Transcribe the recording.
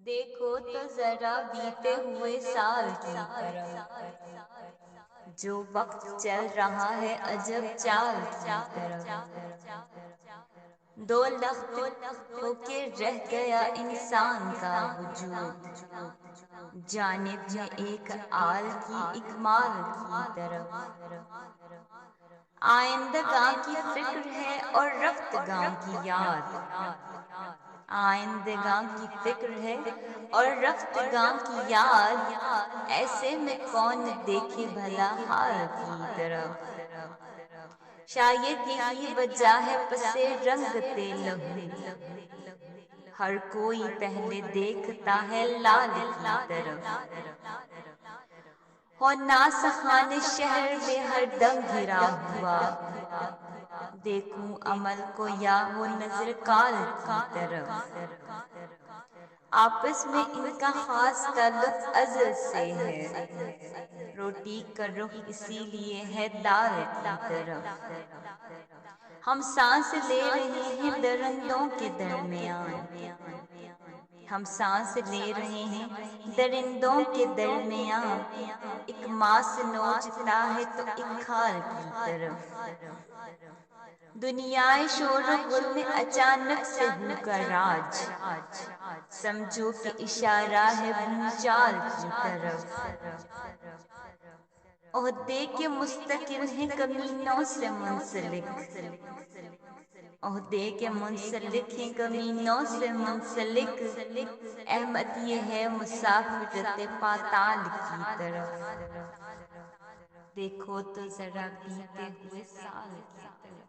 دیکھو تو ذرا بیتے ہوئے سال کی طرف، جو وقت چل رہا ہے عجب چال کی طرف۔ دو لخت ہو کے رہ گیا انسان کا وجود، جانب میں ایک آل کی اکمال کی طرف۔ آئندگاں کی فکر ہے اور رفتگاں کی یاد، آئندگاں کی فکر ہے اور رفتگاں کی یاد، ایسے میں کون دیکھے بھلا حال کی طرف۔ شاید یہی وجہ ہے پس رنگتے لہو، ہر کوئی پہلے دیکھتا ہے لال کی طرف۔ ہو ناسخان شہر میں ہر دم گھرا ہوا، دیکھوں عمل کو یا ہو نظر کال کی طرف۔ آپس میں ان کا خاص تعلق ازل سے ہے، روٹی کا رخ اسی لیے ہے دال کی طرف۔ ہم سانس لے رہے ہیں درندوں کے درمیان، ہم سانس لے رہے ہیں درندوں کے درمیان، ایک ماس نوچتا ہے تو ایک کھال کی طرف۔ دنیائے شور و غل میں اچانک سے ہو کا راج، سمجھو کہ اشارہ ہے بھونچال کی طرف۔ عہدے کے مستقل ہیں کمینوں سے منسلک، عہدے کے منسلک ہیں کمینوں سے منسلک، احمد یہ ہے مسافرت پاتال کی طرف۔ دیکھو تو ذرا بیتے ہوئے سال کی طرف۔